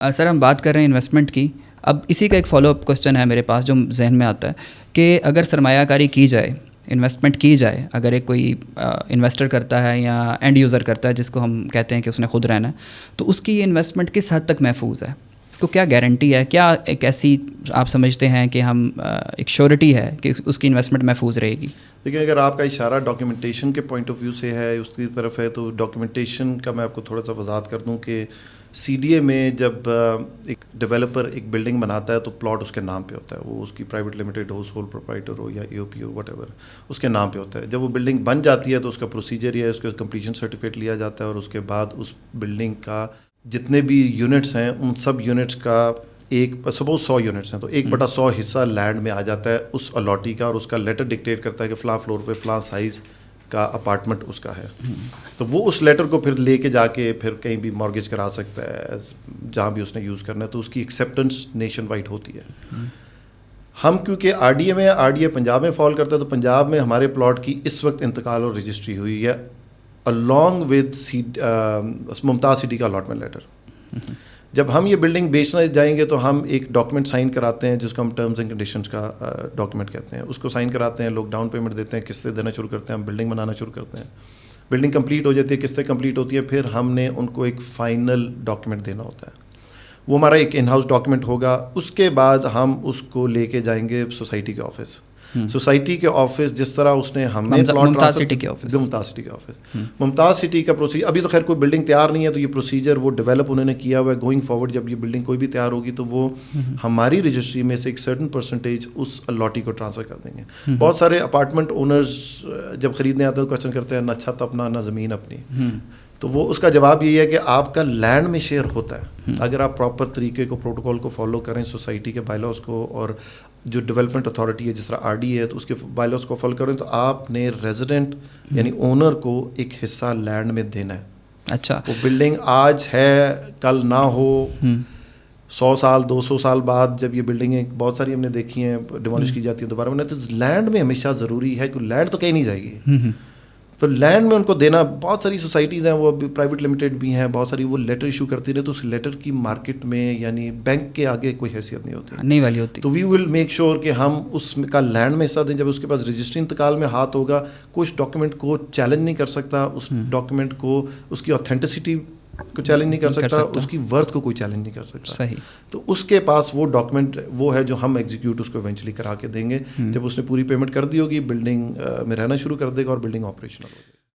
سر ہم بات کر رہے ہیں انویسٹمنٹ کی. اب اسی کا ایک فالو اپ کوسچن ہے میرے پاس جو ذہن میں آتا ہے کہ اگر سرمایہ کاری کی جائے، انویسٹمنٹ کی جائے، اگر ایک کوئی انویسٹر کرتا ہے یا اینڈ یوزر کرتا ہے جس کو ہم کہتے ہیں کہ اس نے خود رہنا ہے، تو اس کی یہ انویسٹمنٹ کس حد تک محفوظ ہے؟ اس کو کیا گارنٹی ہے؟ کیا ایک ایسی آپ سمجھتے ہیں کہ ہم ایک شیورٹی ہے کہ اس کی انویسٹمنٹ محفوظ رہے گی؟ دیکھیں، اگر آپ کا اشارہ ڈاکیومنٹیشن کے پوائنٹ آف ویو سے ہے، اس کی طرف ہے، تو ڈاکیومنٹیشن کا میں آپ کو تھوڑا سا وضاحت کر دوں کہ سی ڈی اے میں جب ایک ڈیولپر ایک بلڈنگ بناتا ہے تو پلاٹ اس کے نام پہ ہوتا ہے، وہ اس کی پرائیویٹ لمیٹڈ ہو، سول پروپرائٹر ہو یا اے او پی ہو، وٹ ایور، اس کے نام پہ ہوتا ہے. جب وہ بلڈنگ بن جاتی ہے تو اس کا پروسیجر یہ ہے، اس کے کمپلیشن سرٹیفکیٹ لیا جاتا ہے اور اس کے بعد اس بلڈنگ کا جتنے بھی یونٹس ہیں ان سب یونٹس کا ایک سپوز 100 یونٹس ہیں تو 1/100 حصہ لینڈ میں آ جاتا ہے اس الاٹی کا، اور اس کا لیٹر ڈکٹیٹ کرتا ہے کہ فلاں فلور پہ فلاں سائز کا اپارٹمنٹ اس کا ہے. تو وہ اس لیٹر کو پھر لے کے جا کے پھر کہیں بھی مارگیج کرا سکتا ہے جہاں بھی اس نے یوز کرنا ہے، تو اس کی ایکسیپٹنس نیشن وائڈ ہوتی ہے. ہم کیونکہ آر ڈی اے میں پنجاب میں فال کرتا ہے، تو پنجاب میں ہمارے پلاٹ کی اس وقت انتقال اور رجسٹری ہوئی ہے along with ممتاز سٹی کا الاٹمنٹ لیٹر. جب ہم یہ بلڈنگ بیچنا جائیں گے تو ہم ایک ڈاکیومنٹ سائن کراتے ہیں جس کو ہم ٹرمز اینڈ کنڈیشنز کا ڈاکیومنٹ کہتے ہیں. اس کو سائن کراتے ہیں، لوگ ڈاؤن پیمنٹ دیتے ہیں، قسطیں دینا شروع کرتے ہیں، ہم بلڈنگ بنانا شروع کرتے ہیں. بلڈنگ کمپلیٹ ہو جاتی ہے، قسطیں کمپلیٹ ہوتی ہیں، پھر ہم نے ان کو ایک فائنل ڈاکیومنٹ دینا ہوتا ہے. وہ ہمارا ایک ان ہاؤس ڈاکیومنٹ ہوگا. اس کے بعد ہم اس کو لے کے جائیں گے سوسائٹی کے آفس. سوسائٹی کے آفس جس طرح اس نے ہمیں ممتاز سٹی کے آفس ممتاز سٹی کا پروسیجر، ابھی تو خیر کوئی بلڈنگ تیار نہیں ہے تو یہ پروسیجر وہ ڈیولپ انہوں نے کیا ہوا ہے. گوئنگ فارورڈ جب یہ بلڈنگ کوئی بھی تیار ہوگی تو وہ ہماری رجسٹری میں سے ایک سرٹن پرسنٹیج اس الاٹی کو ٹرانسفر کر دیں گے. بہت سارے اپارٹمنٹ اونرز جب خریدنے آتے ہیں تو کوشچن کرتے ہیں نہ چھت اپنا نہ زمین اپنی، تو وہ اس کا جواب یہی ہے کہ آپ کا لینڈ میں شیئر ہوتا ہے اگر آپ پراپر طریقے کو پروٹوکول کو فالو کریں، سوسائٹی کے بائی لاز کو، اور جو ڈیولپمنٹ اتھارٹی ہے جس طرح آر ڈی ہے تو اس کے بائی لاز کو فالو کریں، تو آپ نے ریزیڈنٹ یعنی اونر کو ایک حصہ لینڈ میں دینا ہے. اچھا، وہ بلڈنگ آج ہے کل نہ ہو، 100 سال 200 سال بعد جب یہ بلڈنگیں بہت ساری ہم نے دیکھی ہیں ڈیمولش کی جاتی ہیں دوبارہ بنائی، تو لینڈ میں ہمیشہ ضروری ہے کہ لینڈ تو کہیں نہیں جائے گی، تو لینڈ میں ان کو دینا. بہت ساری سوسائٹیز ہیں، وہ پرائیویٹ لمیٹڈ بھی ہیں، بہت ساری وہ لیٹر ایشو کرتی رہے تو اس لیٹر کی مارکیٹ میں یعنی بینک کے آگے کوئی حیثیت نہیں ہوتی، نہیں والی ہوتی. تو وی ول میک شیور کہ ہم اس کا لینڈ میں حصہ دیں. جب اس کے پاس رجسٹری انتقال میں ہاتھ ہوگا، کچھ ڈاکیومنٹ کو چیلنج نہیں کر سکتا، اس ڈاکیومنٹ کو اس کی اوتھینٹسٹی کو چیلنج نہیں کر سکتا، اس کی ورتھ کو کوئی چیلنج نہیں کر سکتا. صحیح. تو اس کے پاس وہ ڈاکیومنٹ وہ ہے جو ہم ایگزیکیوٹ اس کو ایونچولی کرا کے دیں گے. جب اس نے پوری پیمنٹ کر دی ہوگی، بلڈنگ میں رہنا شروع کر دے گا اور بلڈنگ آپریشنل ہو جائے گی.